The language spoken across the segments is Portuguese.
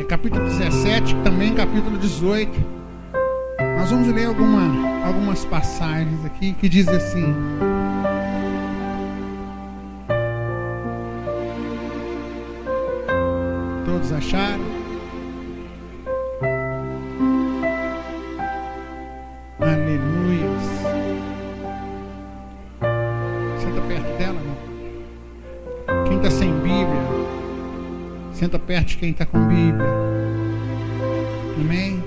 capítulo 17, também capítulo 18. Nós vamos ler algumas passagens aqui que diz assim: todos acharam? Aleluias. Senta perto dela, irmão. Quem está sem Bíblia, senta perto de quem está com Bíblia. Amém?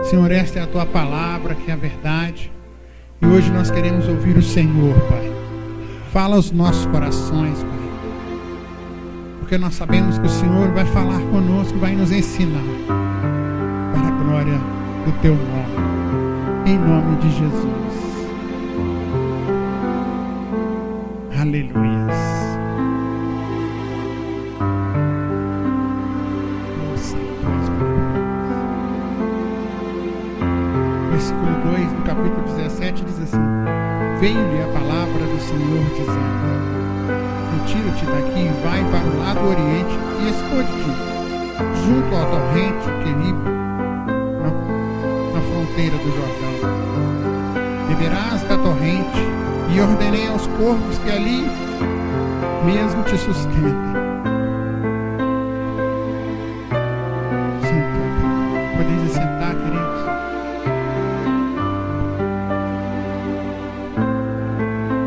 Senhor, esta é a tua palavra, que é a verdade. E hoje nós queremos ouvir o Senhor, Pai. Fala aos nossos corações, Pai. Porque nós sabemos que o Senhor vai falar conosco, vai nos ensinar para a glória do teu nome. Em nome de Jesus. Aleluias. Versículo 2 do capítulo 17 diz assim: veio-lhe a palavra do Senhor dizendo: retira-te daqui e vai para o lado oriente e esconde-te junto ao torrente Queribe, na fronteira do Jordão. Beberás da torrente, e ordenei aos corvos que ali mesmo te sustentem. Podem sentar, queridos.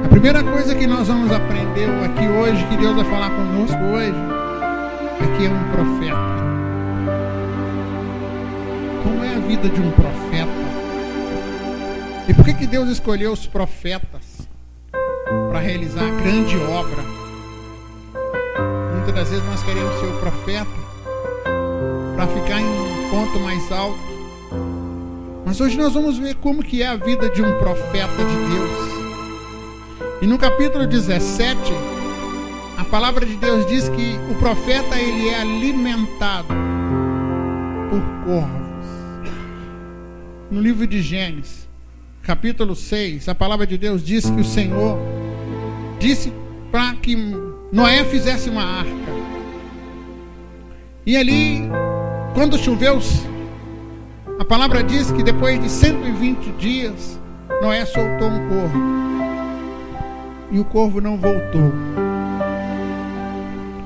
A primeira coisa que nós vamos aprender aqui hoje, que Deus vai falar conosco hoje, é que é um profeta. Como é a vida de um profeta? E por que Deus escolheu os profetas para realizar a grande obra? Muitas das vezes nós queremos ser o profeta para ficar em um ponto mais alto. Mas hoje nós vamos ver como que é a vida de um profeta de Deus. E no capítulo 17, a palavra de Deus diz que o profeta ele é alimentado por corvos. No livro de Gênesis, capítulo 6, a palavra de Deus diz que o Senhor disse para que Noé fizesse uma arca. E ali, quando choveu, a palavra diz que depois de 120 dias, Noé soltou um corvo. E o corvo não voltou.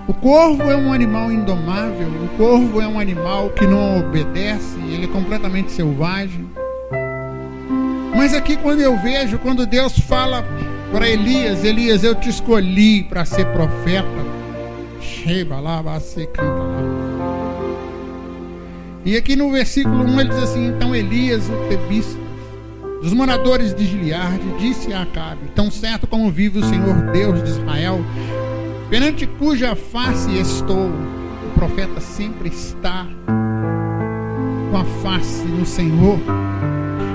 O corvo é um animal indomável. O corvo é um animal que não obedece. Ele é completamente selvagem. Mas aqui quando Deus fala para Elias: Elias, eu te escolhi para ser profeta. E aqui no versículo 1 ele diz assim: então Elias, o tebista, dos moradores de Gileade, disse a Acabe: tão certo como vive o Senhor Deus de Israel, perante cuja face estou. O profeta sempre está com a face no Senhor.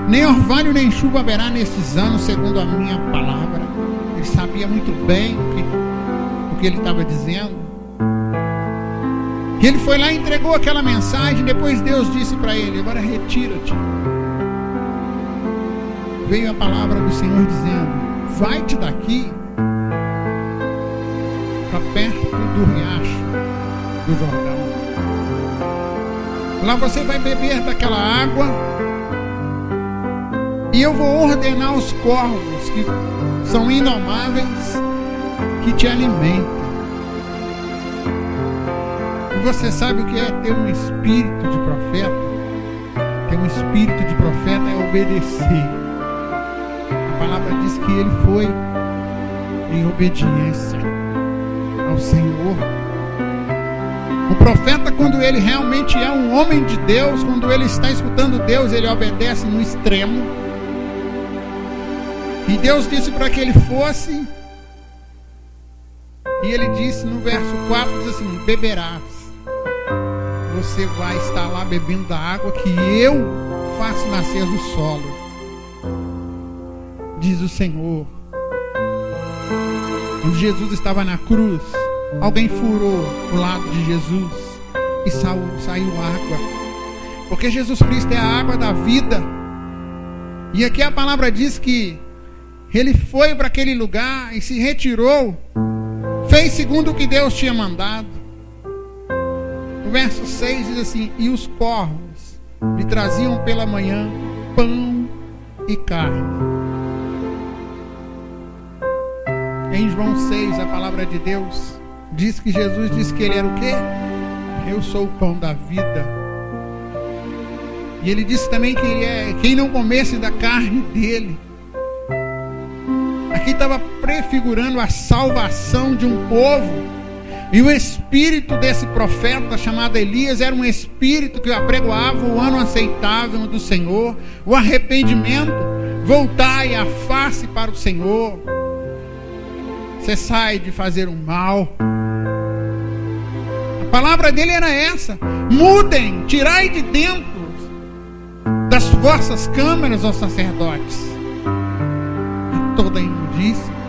Nem orvalho nem chuva haverá nestes anos, segundo a minha palavra. Ele sabia muito bem o que ele estava dizendo. E ele foi lá e entregou aquela mensagem. Depois Deus disse para ele: agora retira-te. Veio a palavra do Senhor dizendo: vai-te daqui para perto do riacho do Jordão. Lá você vai beber daquela água, e eu vou ordenar aos corvos, que são indomáveis, que te alimentem. E você sabe o que é ter um espírito de profeta? Ter um espírito de profeta é obedecer. A palavra diz que ele foi em obediência ao Senhor. O profeta, quando ele realmente é um homem de Deus, quando ele está escutando Deus, ele obedece no extremo. E Deus disse para que ele fosse, e ele disse no verso 4, diz assim: beberás. Você vai estar lá bebendo da água que eu faço nascer do solo, diz o Senhor. Quando Jesus estava na cruz, alguém furou o lado de Jesus e saiu água, porque Jesus Cristo é a água da vida. E aqui a palavra diz que ele foi para aquele lugar e se retirou, fez segundo o que Deus tinha mandado. verso 6 diz assim: e os corvos lhe traziam pela manhã pão e carne. Em João 6, a palavra de Deus diz que Jesus disse que ele era o quê? Eu sou o pão da vida. E ele disse também que ele é quem não comesse da carne dele. Aqui estava prefigurando a salvação de um povo. E o espírito desse profeta chamado Elias era um espírito que apregoava o ano aceitável do Senhor, o arrependimento, voltai a face para o Senhor, cessai de fazer o mal. A palavra dele era essa: mudem, tirai de dentro das vossas câmaras, ó sacerdotes, toda a imundícia.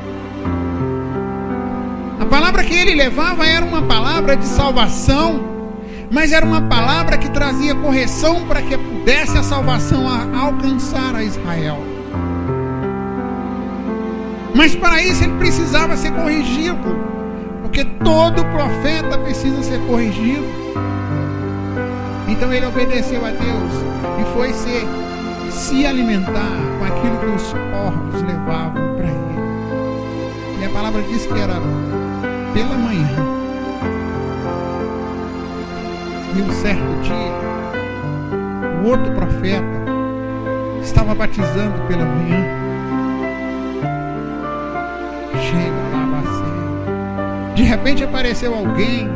A palavra que ele levava era uma palavra de salvação, mas era uma palavra que trazia correção para que pudesse a salvação alcançar a Israel. Mas para isso ele precisava ser corrigido, porque todo profeta precisa ser corrigido. Então ele obedeceu a Deus e foi se alimentar com aquilo que os corvos levavam para ele. E a palavra diz que era pela manhã. E um certo dia, o outro profeta estava batizando pela manhã. Chega lá, você. De repente apareceu alguém,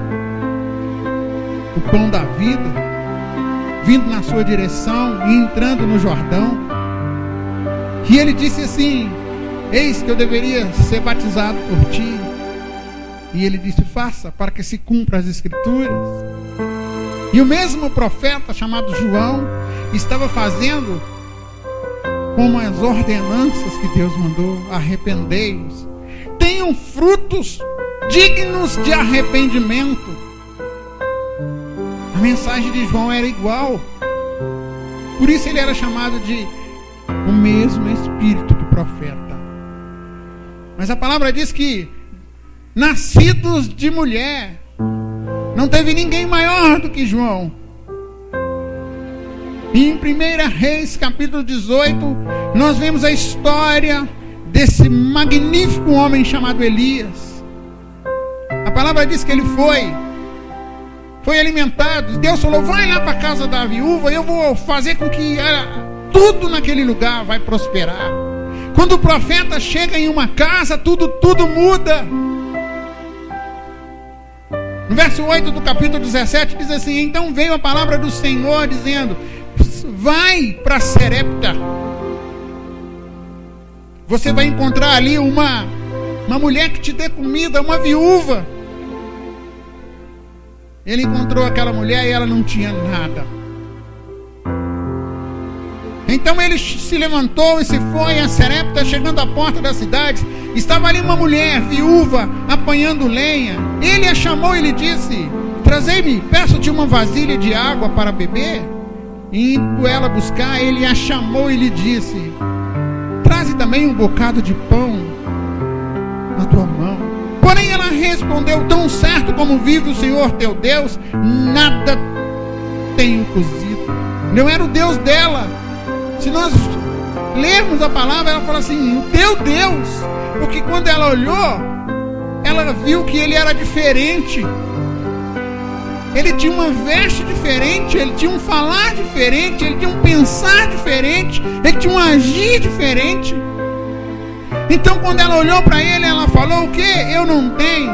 o pão da vida, vindo na sua direção e entrando no Jordão. E ele disse assim: eis que eu deveria ser batizado por ti. E ele disse: faça, para que se cumpra as escrituras. E o mesmo profeta chamado João estava fazendo como as ordenanças que Deus mandou: arrependei-vos, tenham frutos dignos de arrependimento. A mensagem de João era igual. Por isso ele era chamado de o mesmo espírito do profeta. Mas a palavra diz que nascidos de mulher, não teve ninguém maior do que João. E em 1 Reis capítulo 18 nós vemos a história desse magnífico homem chamado Elias. A palavra diz que ele foi alimentado. Deus falou: vai lá para a casa da viúva, eu vou fazer com que tudo naquele lugar vai prosperar. Quando o profeta chega em uma casa, tudo muda. No verso 8 do capítulo 17 diz assim: então veio a palavra do Senhor dizendo: vai para Serepta. Você vai encontrar ali uma mulher que te dê comida, uma viúva. Ele encontrou aquela mulher e ela não tinha nada. Então ele se levantou e se foi a Serepta. Chegando à porta da cidade, estava ali uma mulher viúva apanhando lenha. Ele a chamou e lhe disse: trazei-me, peço-te uma vasilha de água para beber. E indo ela buscar, ele a chamou e lhe disse: traze também um bocado de pão na tua mão. Porém ela respondeu: tão certo como vive o Senhor teu Deus, nada tenho cozido. Não era o Deus dela. Se nós lermos a palavra, ela fala assim: o teu Deus. Porque quando ela olhou, ela viu que ele era diferente. Ele tinha uma veste diferente, ele tinha um falar diferente, ele tinha um pensar diferente, ele tinha um agir diferente. Então quando ela olhou para ele, ela falou: o quê? Eu não tenho.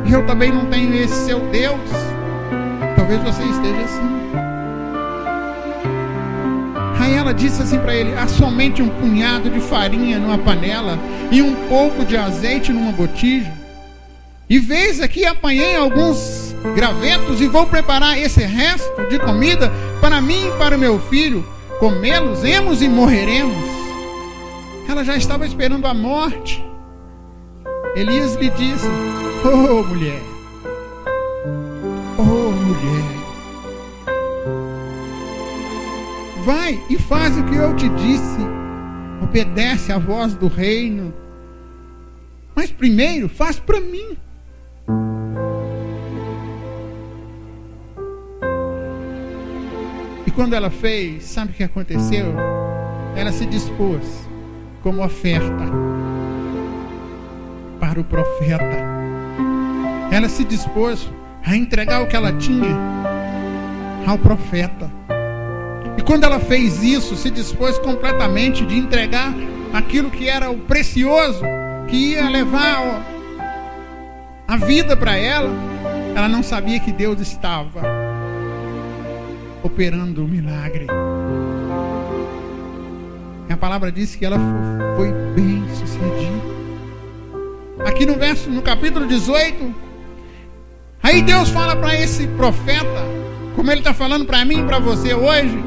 E eu também não tenho esse seu Deus. Talvez você esteja assim. Aí ela disse assim para ele: há somente um punhado de farinha numa panela e um pouco de azeite numa botija. E veis aqui, apanhei alguns gravetos e vou preparar esse resto de comida para mim e para o meu filho. Comê-los-emos e morreremos. Ela já estava esperando a morte. Elias lhe disse: oh mulher, vai e faz o que eu te disse. Obedece à voz do reino. Mas primeiro faz para mim E quando ela fez, sabe o que aconteceu? Ela se dispôs como oferta para o profeta. Ela se dispôs a entregar o que ela tinha ao profeta. E quando ela fez isso, se dispôs completamente de entregar aquilo que era o precioso, que ia levar a vida para ela. Ela não sabia que Deus estava operando o milagre. E a palavra diz que ela foi bem sucedida. Aqui no capítulo 18, aí Deus fala para esse profeta, como Ele está falando para mim e para você hoje: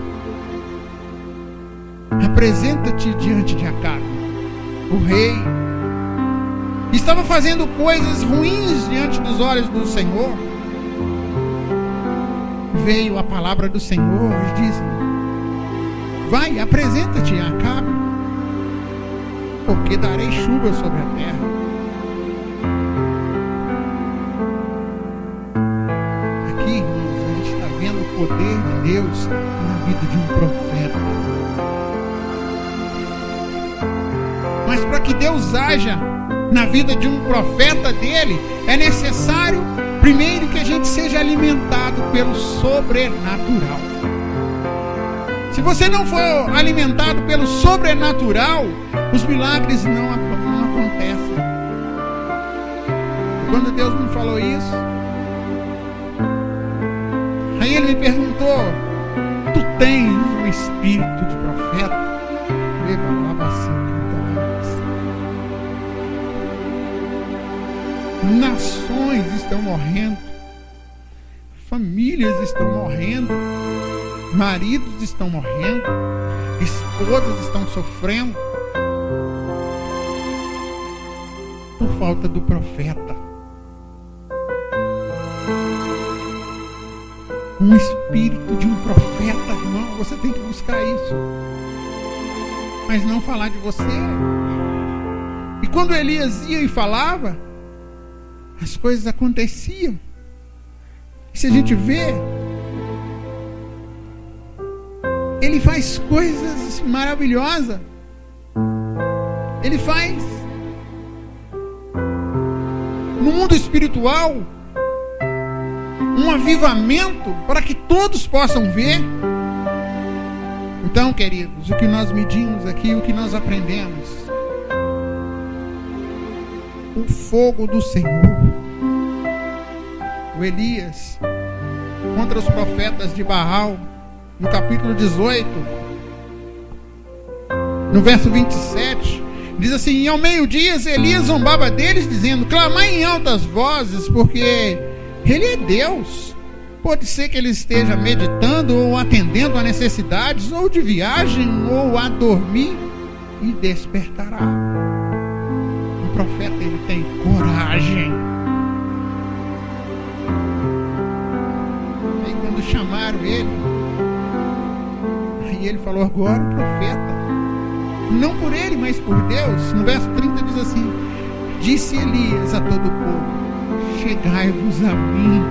apresenta-te diante de Acabe. O rei estava fazendo coisas ruins diante dos olhos do Senhor. Veio a palavra do Senhor e disse: vai, apresenta-te a Acabe, porque darei chuva sobre a terra. Aqui, irmãos, a gente está vendo o poder de Deus na vida de um profeta. Mas para que Deus haja na vida de um profeta dele, é necessário primeiro que a gente seja alimentado pelo sobrenatural. Se você não for alimentado pelo sobrenatural, os milagres não acontecem. Quando Deus me falou isso, aí Ele me perguntou: tu tens um espírito de profeta? Nações estão morrendo, famílias estão morrendo, maridos estão morrendo, esposas estão sofrendo por falta do profeta. Um espírito de um profeta, irmão, você tem que buscar isso, mas não falar de você. E quando Elias ia e falava, as coisas aconteciam. E se a gente vê, ele faz coisas maravilhosas. Ele faz no mundo espiritual um avivamento para que todos possam ver. Então, queridos, o que nós medimos aqui, o que nós aprendemos: o fogo do Senhor. O Elias contra os profetas de Baal, no capítulo 18, no verso 27, diz assim: e ao meio-dia Elias zombava deles, dizendo: clamai em altas vozes, porque Ele é Deus. Pode ser que Ele esteja meditando ou atendendo a necessidades, ou de viagem, ou a dormir, e despertará. O profeta, ele tem coragem. Aí quando chamaram ele, aí ele falou: agora o profeta, não por ele, mas por Deus. No verso 30 diz assim: disse Elias a todo o povo: chegai-vos a mim.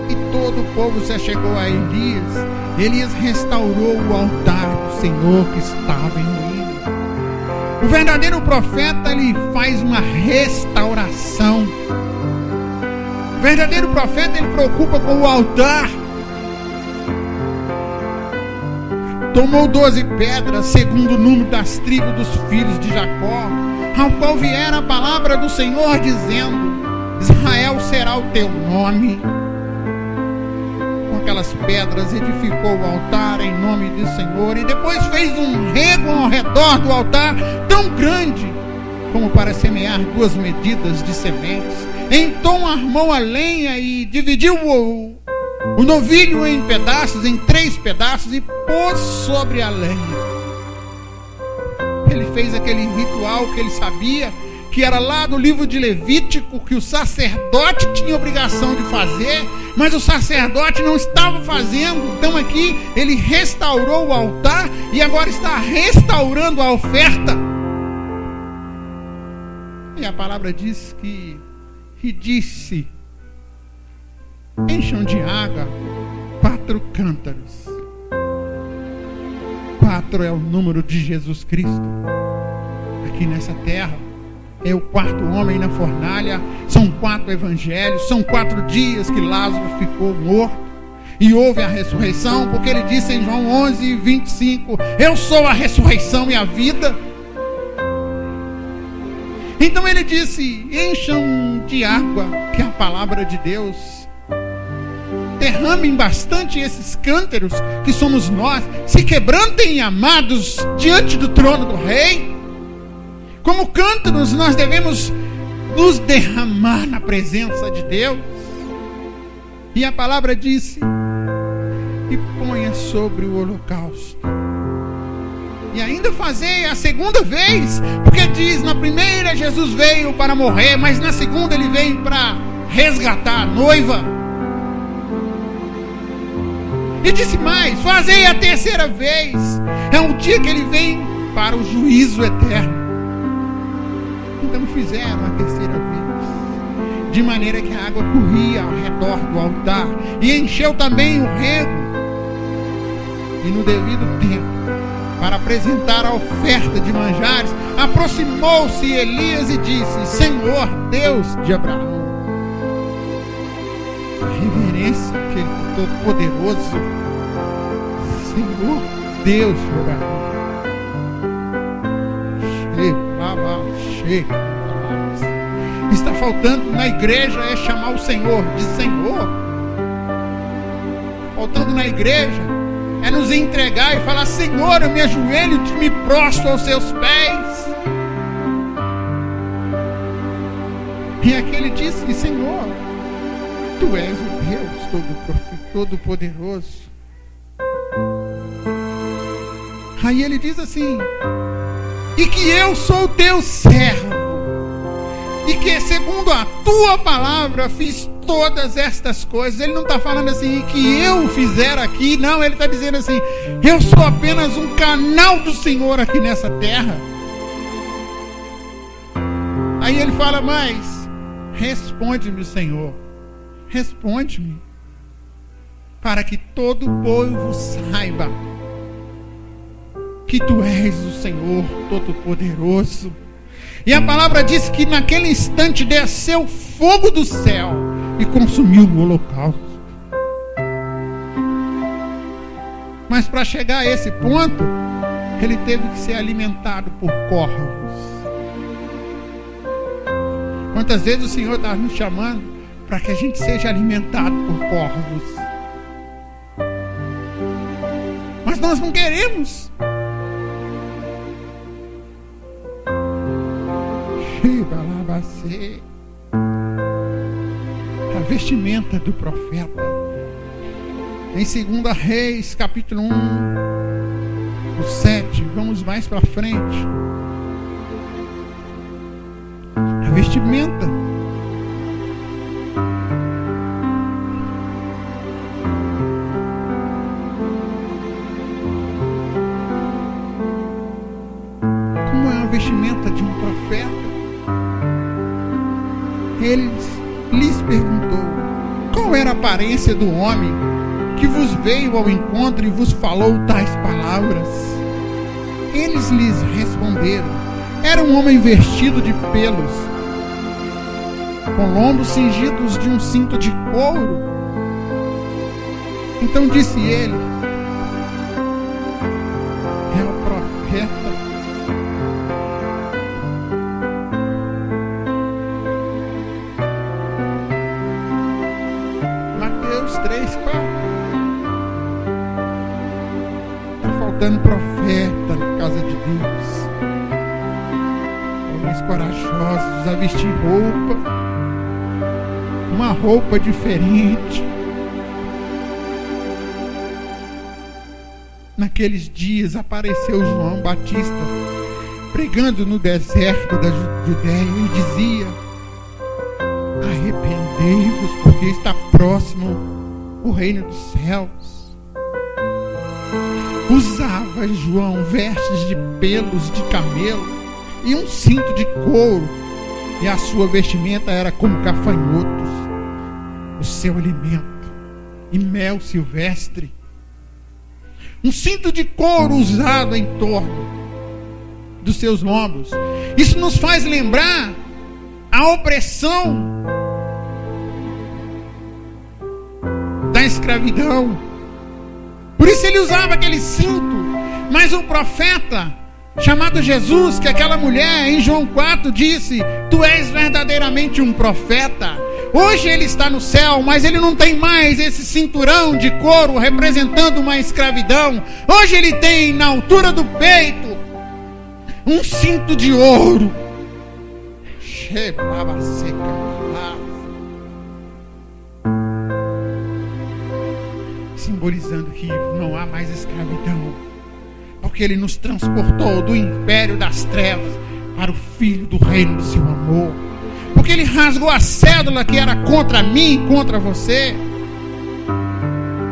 E todo o povo se achegou a Elias. Elias restaurou o altar do Senhor que estava em ruína. O verdadeiro profeta, ele faz uma restauração. O verdadeiro profeta, ele preocupa com o altar. Tomou 12 pedras, segundo o número das tribos dos filhos de Jacó, ao qual viera a palavra do Senhor, dizendo: Israel será o teu nome. Com aquelas pedras edificou o altar em nome do Senhor, e depois fez um rego ao redor do altar, tão grande como para semear 2 medidas de sementes. Então armou a lenha e dividiu o novilho em pedaços, em 3 pedaços, e pôs sobre a lenha. Ele fez aquele ritual que ele sabia, que era lá do livro de Levítico, que o sacerdote tinha obrigação de fazer, mas o sacerdote não estava fazendo. Então aqui ele restaurou o altar e agora está restaurando a oferta. E a palavra diz que disse encham de água 4 cântaros. 4 é o número de Jesus Cristo aqui nessa terra. É o 4º homem na fornalha. São 4 evangelhos. São 4 dias que Lázaro ficou morto e houve a ressurreição, porque ele disse em João 11:25: eu sou a ressurreição e a vida. Então ele disse: encham de água, que é a palavra de Deus. Derramem bastante esses cântaros, que somos nós. Se quebrantem, amados, diante do trono do Rei. Como cântaros, nós devemos nos derramar na presença de Deus. E a palavra disse: e ponha sobre o holocausto. E ainda fazer a segunda vez, porque diz, na primeira Jesus veio para morrer, mas na segunda ele veio para resgatar a noiva. E disse mais: fazei a terceira vez. É o dia que ele vem para o juízo eterno. Então fizeram a terceira vez, de maneira que a água corria ao redor do altar e encheu também o rego. E no devido tempo, para apresentar a oferta de manjares, aproximou-se Elias e disse: Senhor Deus de Abraão. A reverência àquele Todo-Poderoso, Senhor Deus de Abraão. Está faltando na igreja é chamar o Senhor de Senhor. Faltando na igreja é nos entregar e falar: Senhor, eu me ajoelho e me prostro aos seus pés. E aquele disse: Senhor, Tu és o Deus Todo-Poderoso. Aí ele diz assim: e que eu sou teu servo, e que segundo a tua palavra fiz todas estas coisas. Ele não está falando assim que eu fizer aqui, não, ele está dizendo assim: eu sou apenas um canal do Senhor aqui nessa terra. Aí ele fala mais: responde-me, Senhor, responde-me, para que todo o povo saiba que Tu és o Senhor Todo-Poderoso. E a palavra diz que naquele instante desceu fogo do céu e consumiu o holocausto. Mas para chegar a esse ponto, ele teve que ser alimentado por corvos. Quantas vezes o Senhor está nos chamando para que a gente seja alimentado por corvos? Mas nós não queremos. A vestimenta do profeta. Em 2 Reis, capítulo 1, o 7, vamos mais para frente. A vestimenta. Como é a vestimenta de um profeta? Ele lhes perguntou: qual era a aparência do homem que vos veio ao encontro e vos falou tais palavras? Eles lhes responderam: era um homem vestido de pelos, com lombos cingidos de um cinto de couro. Então disse ele: é o profeta. Profeta na casa de Deus, homens corajosos a vestir uma roupa diferente. Naqueles dias apareceu João Batista pregando no deserto da Judéia e dizia: arrependei-vos, porque está próximo o reino dos céus. Usava João vestes de pelos de camelo e um cinto de couro, e a sua vestimenta era como gafanhotos, o seu alimento e mel silvestre. Um cinto de couro usado em torno dos seus lombos. Isso nos faz lembrar a opressão da escravidão. Por isso ele usava aquele cinto. Mas um profeta chamado Jesus, que aquela mulher em João 4 disse: tu és verdadeiramente um profeta. Hoje ele está no céu, mas ele não tem mais esse cinturão de couro representando uma escravidão. Hoje ele tem na altura do peito um cinto de ouro, simbolizando que não há mais escravidão, porque ele nos transportou do império das trevas para o filho do reino do seu amor, porque ele rasgou a cédula que era contra mim, contra você,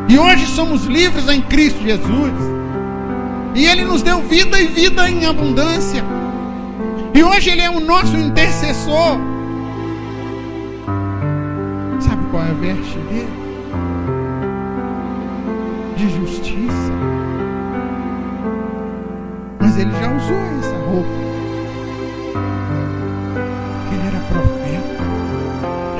e hoje somos livres em Cristo Jesus, e ele nos deu vida e vida em abundância, e hoje ele é o nosso intercessor. Sabe qual é a veste dele? De justiça. Mas ele já usou essa roupa. Ele era profeta.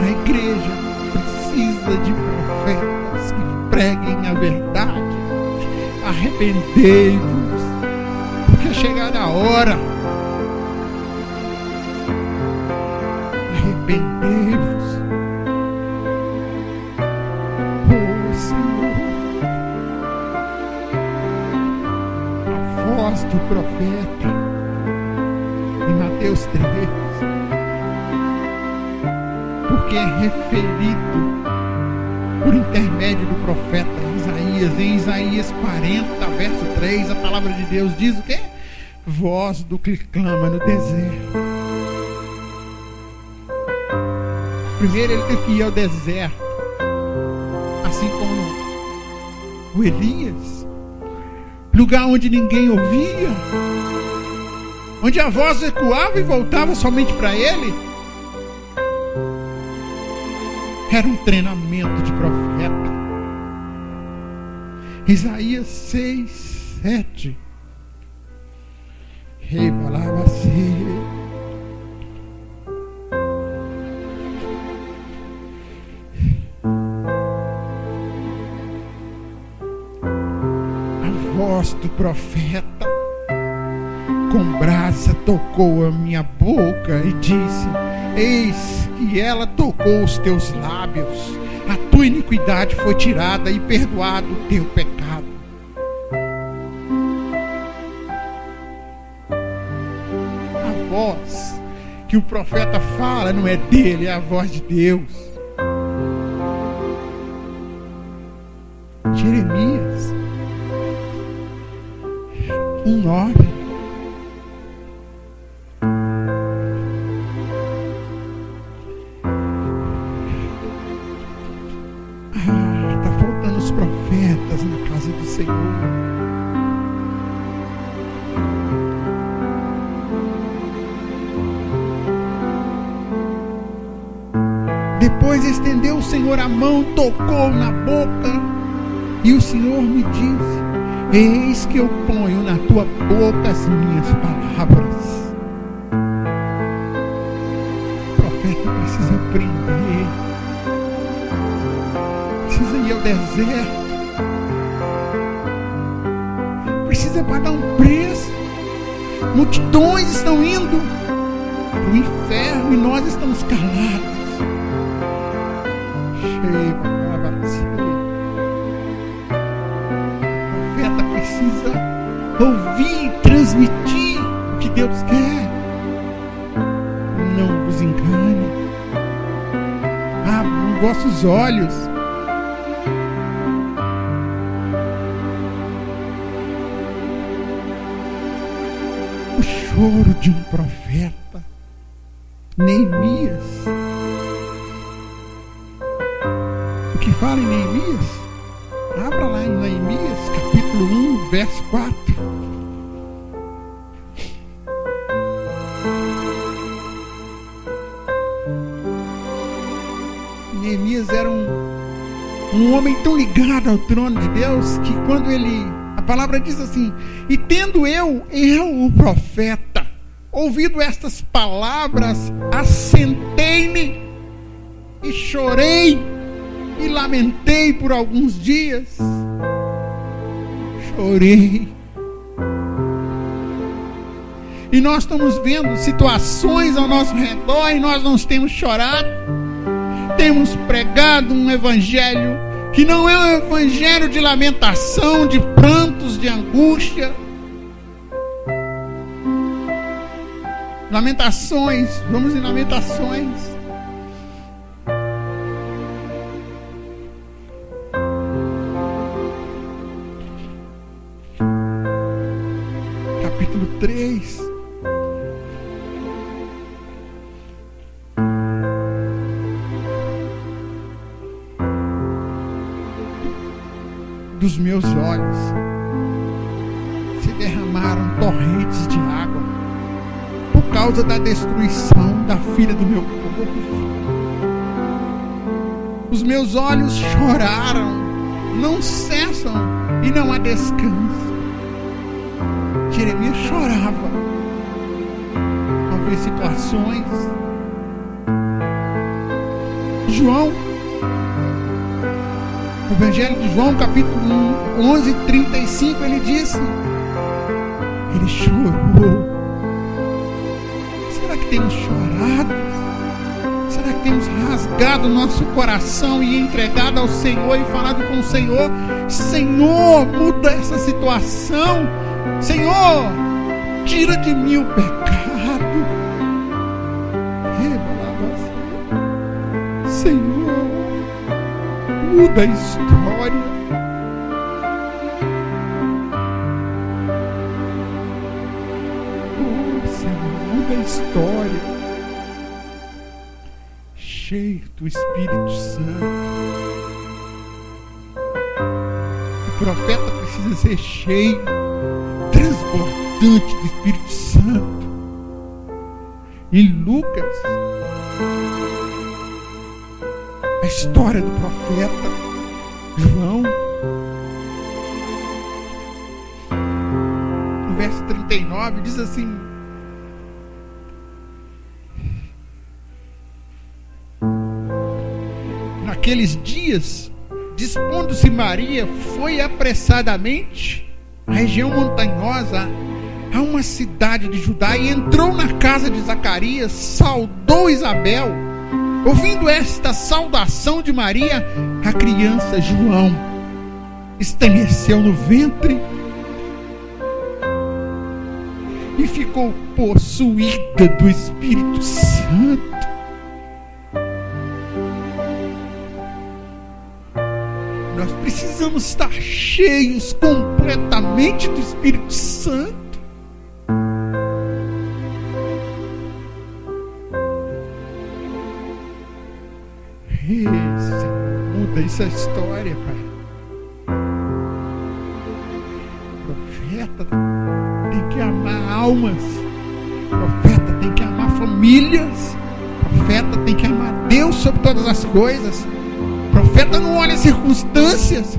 A igreja precisa de profetas que preguem a verdade. Arrependei-vos, porque é chegada a hora. Arrependei-vos. Oh Senhor, a voz do profeta em Mateus 3, porque é referido por intermédio do profeta Isaías. Em Isaías 40, verso 3, a palavra de Deus diz o quê? Voz do que clama no deserto. Primeiro ele teve que ir ao deserto, assim como o Elias, lugar onde ninguém ouvia, onde a voz ecoava e voltava somente para ele. Era um treinamento de profeta. Isaías 6, 7. A voz do profeta com brasa tocou a minha boca e disse: eis que ela tocou os teus lábios, a tua iniquidade foi tirada e perdoado o teu pecado. A voz que o profeta fala não é dele, é a voz de Deus. Jeremias 1:9. Está faltando os profetas na casa do Senhor. Depois estendeu o Senhor a mão, tocou na boca, e o Senhor me disse: eis que eu ponho na tua boca as minhas palavras. O profeta precisa aprender, precisa ir ao deserto, precisa pagar um preço. Multidões estão indo para o inferno e nós estamos calados. O profeta precisa ouvir e transmitir o que Deus quer. Não vos engane. Abram vossos olhos. O choro de um profeta, Neemias. O que fala em Neemias? Abra lá em Neemias, capítulo 1, verso 4. Neemias era um Um homem tão ligado ao trono de Deus que quando a palavra diz assim: e tendo eu, o profeta, ouvido estas palavras, assentei-me e chorei e lamentei por alguns dias. Chorei. E nós estamos vendo situações ao nosso redor e nós não temos chorado. Temos pregado um evangelho que não é um evangelho de lamentação, de prantos, de angústia. Lamentações, vamos em Lamentações. Capítulo 3. Dos meus olhos se derramaram torrentes de água por causa da destruição da filha do meu povo. Os meus olhos choraram, não cessam e não há descanso. Jeremias chorava ao ver situações. João, o Evangelho de João, capítulo 11, 35, ele disse: ele chorou. Será que temos chorado? Será que temos rasgado nosso coração e entregado ao Senhor e falado com o Senhor: Senhor, muda essa situação. Senhor, tira de mim o pecado. Senhor, muda a história. Oh, Senhor, muda a história. Cheio do Espírito Santo. O profeta precisa ser cheio, transbordante do Espírito Santo. Em Lucas, a história do profeta João, no verso 39, diz assim: naqueles dias, dispondo-se Maria, foi apressadamente à região montanhosa, a uma cidade de Judá, e entrou na casa de Zacarias, saudou Isabel. Ouvindo esta saudação de Maria, a criança João estremeceu no ventre e ficou possuída do Espírito Santo. Nós precisamos estar cheios completamente do Espírito Santo. Senhor, muda essa história, Pai. O profeta tem que amar almas. O profeta tem que amar famílias. O profeta tem que amar Deus sobre todas as coisas. O profeta não olha circunstâncias.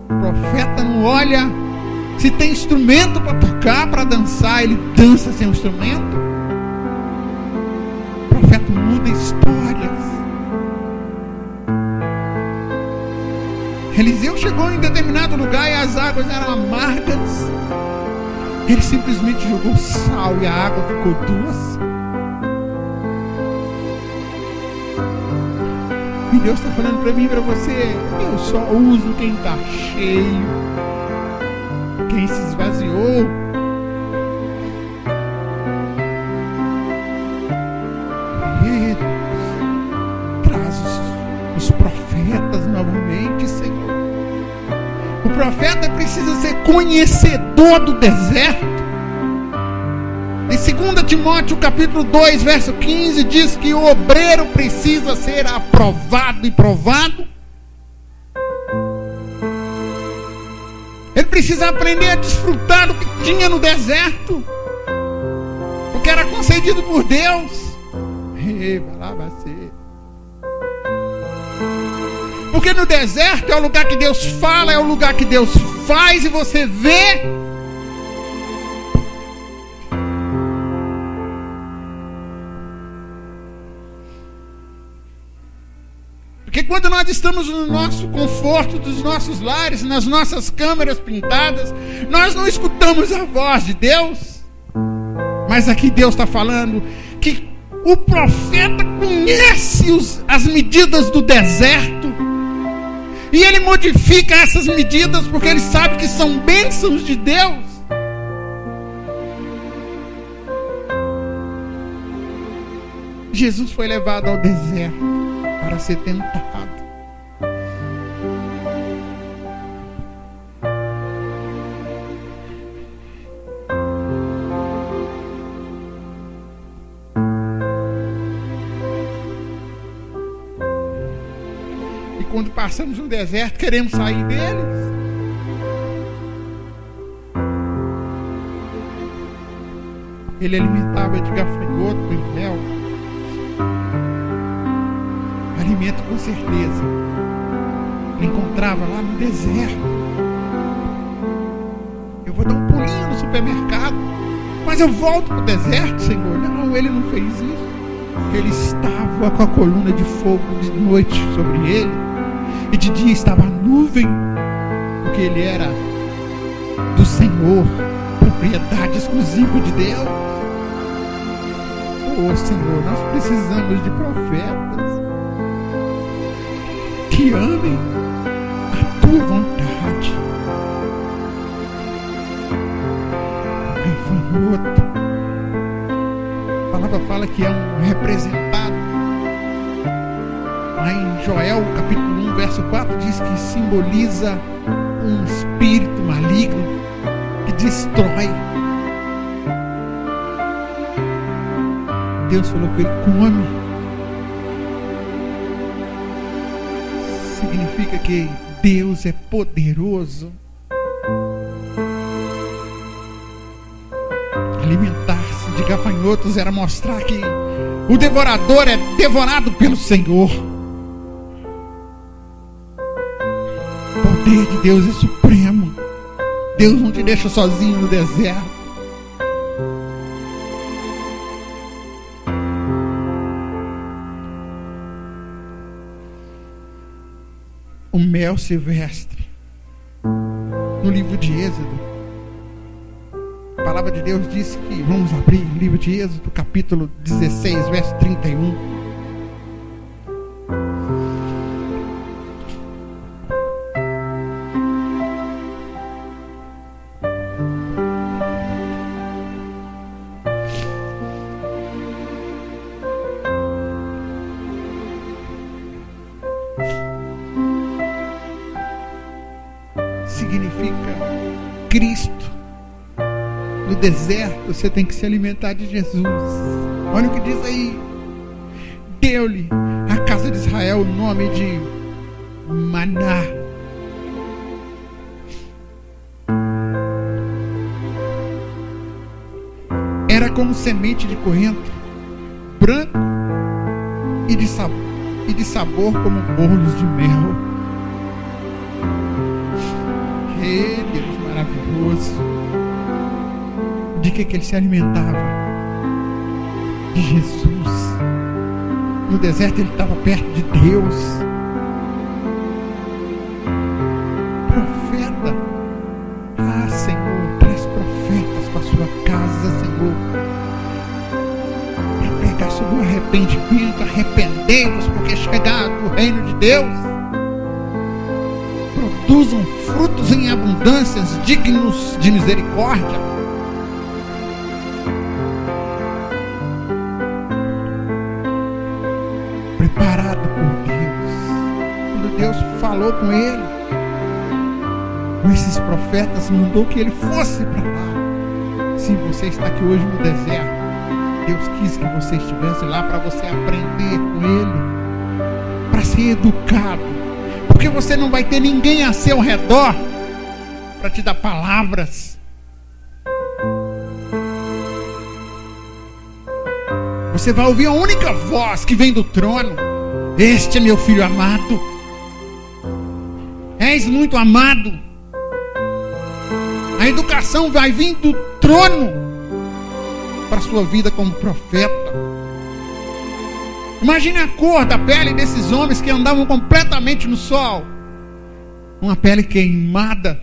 O profeta não olha se tem instrumento para tocar, para dançar. Ele dança sem instrumento. O profeta muda histórias. Eliseu chegou em determinado lugar e as águas eram amargas. Ele simplesmente jogou sal e a água ficou doce. E Deus está falando para mim e para você: eu só uso quem está cheio, quem se esvaziou. E traz os profetas novamente, Senhor. O profeta precisa ser conhecedor do deserto. Em 2 Timóteo capítulo 2, verso 15, diz que o obreiro precisa ser aprovado e provado. Ele precisa aprender a desfrutar do que tinha no deserto, o que era concedido por Deus. Porque Porque no deserto é o lugar que Deus fala, é o lugar que Deus faz e você vê. Porque quando nós estamos no nosso conforto dos nossos lares, nas nossas câmeras pintadas, nós não escutamos a voz de Deus. Mas aqui Deus está falando que o profeta conhece as medidas do deserto. E ele modifica essas medidas porque ele sabe que são bênçãos de Deus. Jesus foi levado ao deserto para ser tentado. E quando passamos no deserto, queremos sair deles. Ele alimentava de gafanhoto e mel. Alimento com certeza ele encontrava lá no deserto. Eu vou dar um pulinho no supermercado, mas eu volto para o deserto, Senhor. Não, ele não fez isso. Ele estava com a coluna de fogo de noite sobre ele, e de dia estava a nuvem, porque ele era do Senhor, propriedade exclusiva de Deus. Oh Senhor, nós precisamos de profetas que amem a tua vontade. Gafanhoto, a palavra fala que é um representado. Lá em Joel capítulo 1 verso 4 diz que simboliza um espírito maligno que destrói. Deus falou que ele come. Significa que Deus é poderoso. Alimentar-se de gafanhotos era mostrar que o devorador é devorado pelo Senhor. O poder de Deus é supremo. Deus não te deixa sozinho no deserto. O mel silvestre. No livro de Êxodo, a palavra de Deus diz que, vamos abrir o livro de Êxodo, capítulo 16, verso 31. Significa Cristo. No deserto você tem que se alimentar de Jesus. Olha o que diz aí. Deu-lhe a casa de Israel o nome de maná. Era como semente de coentro, branco e de sabor como bolos de mel. Deus maravilhoso. De que ele se alimentava? De Jesus. No deserto ele estava perto de Deus. Profeta. Ah, Senhor, traz profetas para a sua casa, Senhor, para pregar sobre o arrependimento. Arrependei-vos, porque é chegado o reino de Deus. Produzam frutos em abundâncias, dignos de misericórdia. Preparado por Deus. Quando Deus falou com ele, com esses profetas, mandou que ele fosse para lá. Se você está aqui hoje no deserto, Deus quis que você estivesse lá para você aprender com ele, para ser educado. Porque você não vai ter ninguém a seu redor para te dar palavras. Você vai ouvir a única voz que vem do trono. Este é meu filho amado. És muito amado. A educação vai vir do trono para a sua vida como profeta. Imagine a cor da pele desses homens que andavam completamente no sol. Uma pele queimada.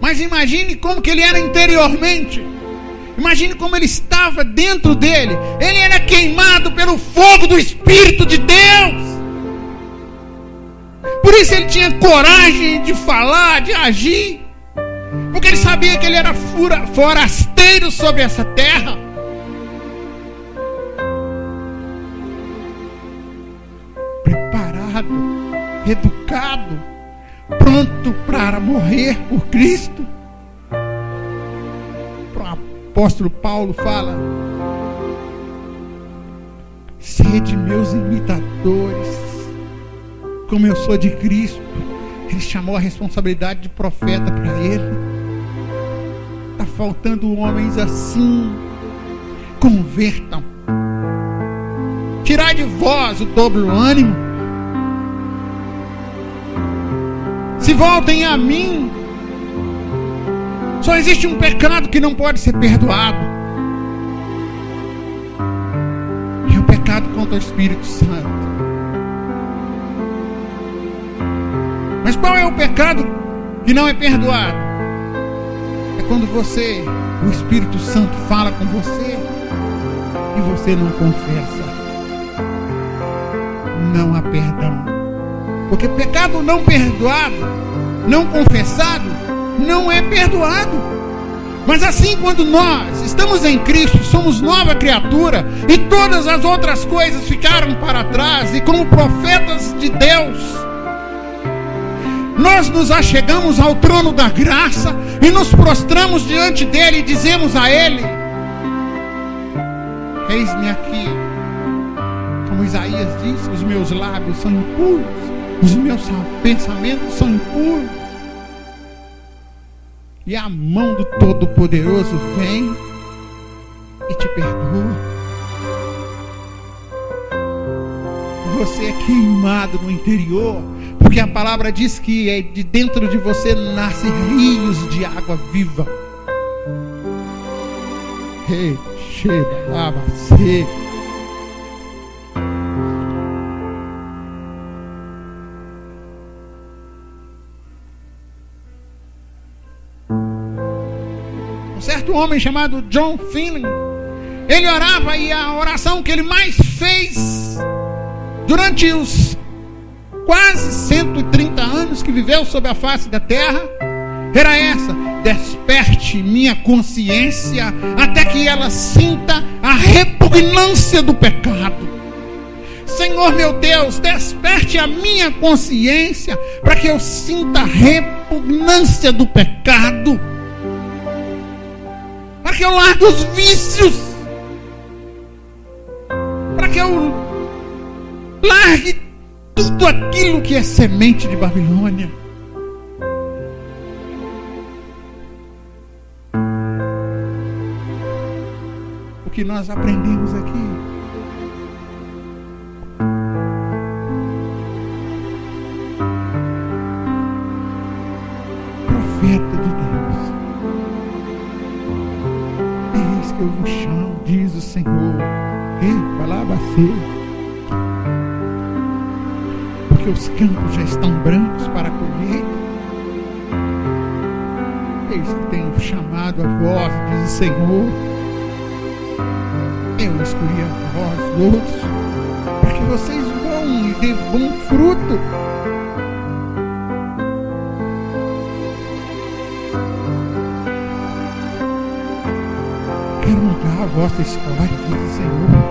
Mas imagine como que ele era interiormente. Imagine como ele estava dentro dele. Ele era queimado pelo fogo do Espírito de Deus. Por isso ele tinha coragem de falar, de agir. Porque ele sabia que ele era forasteiro sobre essa terra. Preparado, educado, pronto para morrer por Cristo. O apóstolo Paulo fala: sede meus imitadores, como eu sou de Cristo. Ele chamou a responsabilidade de profeta para ele. Está faltando homens assim. Convertam. Tirai de vós o dobro ânimo. Se voltem a mim. Só existe um pecado que não pode ser perdoado. É o pecado contra o Espírito Santo. Mas qual é o pecado que não é perdoado? É quando o Espírito Santo fala com você e você não confessa. Não há perdão. Porque pecado não perdoado, não confessado, não é perdoado. Mas assim, quando nós estamos em Cristo, somos nova criatura, e todas as outras coisas ficaram para trás, e como profetas de Deus, nós nos achegamos ao trono da graça e nos prostramos diante dele e dizemos a ele: eis-me aqui. Como Isaías disse, os meus lábios são impuros, os meus pensamentos são impuros. E a mão do Todo-Poderoso vem e te perdoa. Você é queimado no interior, porque a palavra diz que de dentro de você nascem rios de água viva. Um certo homem chamado John Finley, ele orava, e a oração que ele mais fez durante os quase 130 anos que viveu sobre a face da terra era essa: desperte minha consciência até que ela sinta a repugnância do pecado. Senhor meu Deus, desperte a minha consciência para que eu sinta a repugnância do pecado, para que eu largue os vícios, para que eu largue tudo aquilo que é semente de Babilônia. O que nós aprendemos aqui: profeta de Deus, eis que eu vos chamo, diz o Senhor. Porque os campos já estão brancos para a colheita. Eis que tenho chamado a vós, diz o Senhor. Eu escolhi a vós outros, para que vocês vão e dê bom fruto. Quero mudar a vossa história, diz o Senhor.